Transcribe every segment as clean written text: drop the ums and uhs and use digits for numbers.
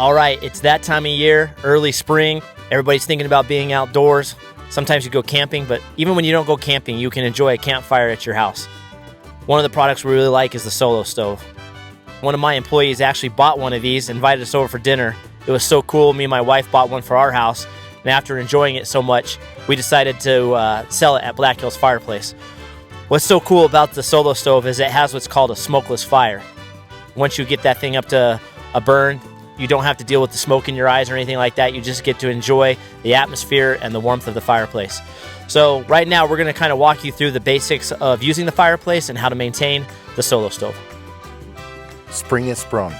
All right, it's that time of year, early spring. Everybody's thinking about being outdoors. Sometimes you go camping, but even when you don't go camping, you can enjoy a campfire at your house. One of the products we really like is the Solo Stove. One of my employees actually bought one of these, invited us over for dinner. It was so cool. Me and my wife bought one for our house, and after enjoying it so much, we decided to sell it at Black Hills Fireplace. What's so cool about the Solo Stove is it has what's called a smokeless fire. Once you get that thing up to a burn, you don't have to deal with the smoke in your eyes or anything like that. You just get to enjoy the atmosphere and the warmth of the fireplace. So right now we're going to kind of walk you through the basics of using the fireplace and how to maintain the Solo Stove. Spring is sprung.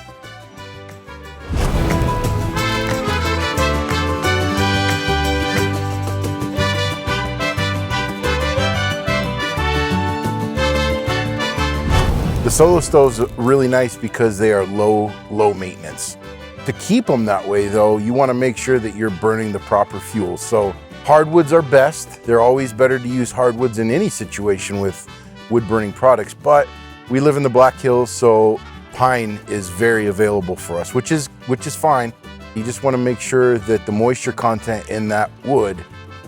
The Solo Stoves are really nice because they are low maintenance. To keep them that way though, you want to make sure that you're burning the proper fuel. So hardwoods are best. They're always better to use hardwoods in any situation with wood burning products, but we live in the Black Hills, so pine is very available for us, which is fine. You just want to make sure that the moisture content in that wood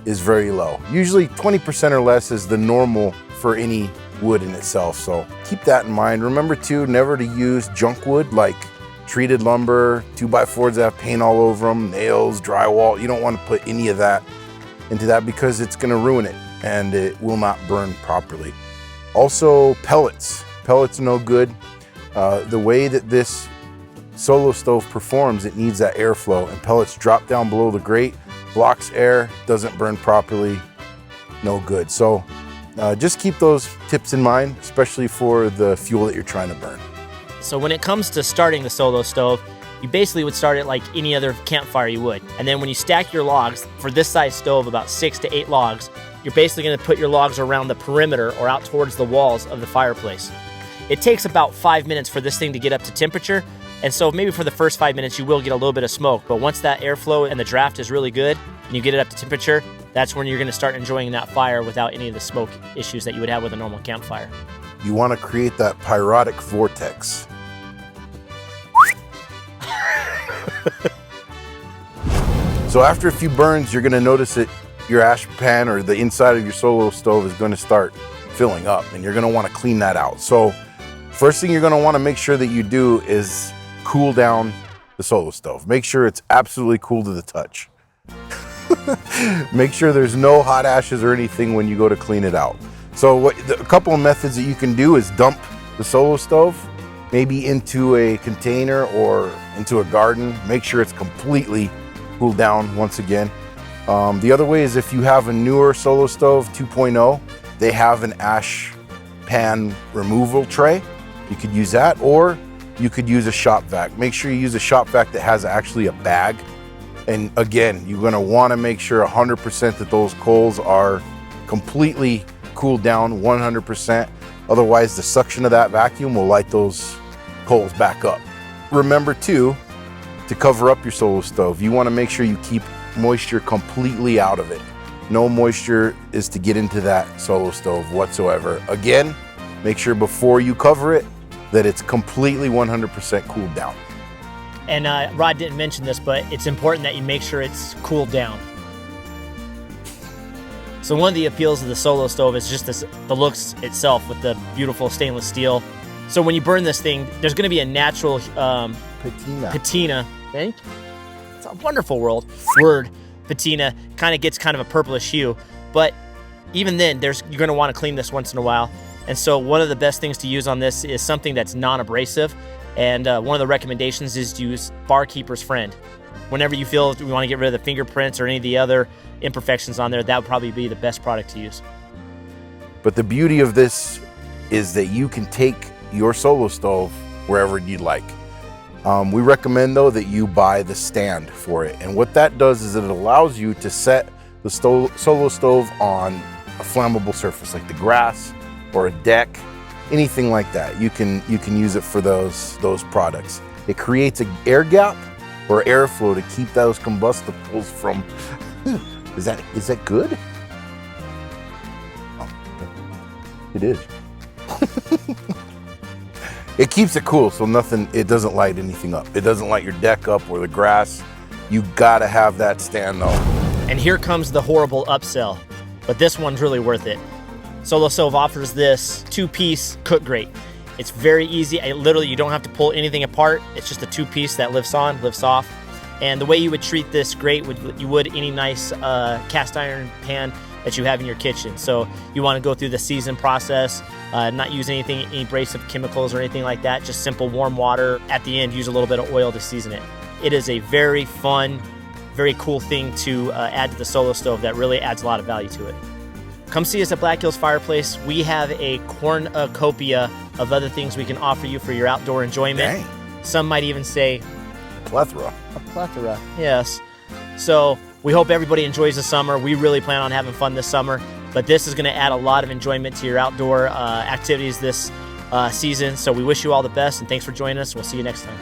is very low. Usually 20% or less is the normal for any wood in itself, so keep that in mind. Remember too, never to use junk wood like treated lumber, 2x4s that have paint all over them, nails, drywall. You don't want to put any of that into that because it's going to ruin it and it will not burn properly. Also, pellets. Pellets are no good. The way that this Solo Stove performs, it needs that airflow, and pellets drop down below the grate, blocks air, doesn't burn properly, no good. So just keep those tips in mind, especially for the fuel that you're trying to burn. So when it comes to starting the Solo Stove, you basically would start it like any other campfire you would. And then when you stack your logs, for this size stove, about 6 to 8 logs, you're basically gonna put your logs around the perimeter or out towards the walls of the fireplace. It takes about 5 minutes for this thing to get up to temperature. And so maybe for the first 5 minutes, you will get a little bit of smoke, but once that airflow and the draft is really good and you get it up to temperature, that's when you're gonna start enjoying that fire without any of the smoke issues that you would have with a normal campfire. You wanna create that pyrotic vortex. So after a few burns, you're gonna notice that your ash pan or the inside of your Solo Stove is gonna start filling up, and you're gonna wanna clean that out. So first thing you're gonna wanna make sure that you do is cool down the Solo Stove. Make sure it's absolutely cool to the touch. Make sure there's no hot ashes or anything when you go to clean it out. So a couple of methods that you can do is dump the Solo Stove, maybe into a container or into a garden. Make sure it's completely cooled down once again. The other way is if you have a newer Solo Stove 2.0, they have an ash pan removal tray. You could use that, or you could use a shop vac. Make sure you use a shop vac that has actually a bag. And again, you're gonna wanna make sure 100% that those coals are completely cooled down 100%. Otherwise, the suction of that vacuum will light those coals back up. Remember too, to cover up your Solo Stove, you wanna make sure you keep moisture completely out of it. No moisture is to get into that Solo Stove whatsoever. Again, make sure before you cover it that it's completely 100% cooled down. And Rod didn't mention this, but it's important that you make sure it's cooled down. So one of the appeals of the Solo Stove is just the looks itself with the beautiful stainless steel. So when you burn this thing, there's gonna be a natural patina. Thank you. It's a wonderful word. Patina kind of gets kind of a purplish hue, but even then, you're gonna wanna clean this once in a while. And so one of the best things to use on this is something that's non-abrasive. And one of the recommendations is to use Barkeeper's Friend. Whenever you feel you want to get rid of the fingerprints or any of the other imperfections on there, that would probably be the best product to use. But the beauty of this is that you can take your Solo Stove wherever you'd like. We recommend though that you buy the stand for it. And what that does is it allows you to set the Solo Stove on a flammable surface like the grass or a deck, anything like that. You can use it for those products. It creates an air gap or airflow to keep those combustibles from. Is that good? Oh, it is. It keeps it cool, so it doesn't light anything up. It doesn't light your deck up or the grass. You gotta have that stand though. And here comes the horrible upsell, but this one's really worth it. Solo Stove offers this 2-piece cook grate. It's very easy. Literally, you don't have to pull anything apart. It's just a 2-piece that lifts on, lifts off. And the way you would treat this grate you would any nice cast iron pan that you have in your kitchen. So you want to go through the season process, not use any abrasive chemicals or anything like that, just simple warm water. At the end, use a little bit of oil to season it. It is a very fun, very cool thing to add to the Solo Stove that really adds a lot of value to it. Come see us at Black Hills Fireplace. We have a cornucopia of other things we can offer you for your outdoor enjoyment. Dang. Some might even say Plethora. a plethora, yes. So we hope everybody enjoys the summer. We really plan on having fun this summer, but this is going to add a lot of enjoyment to your outdoor activities this season. So we wish you all the best, and thanks for joining us. We'll see you next time.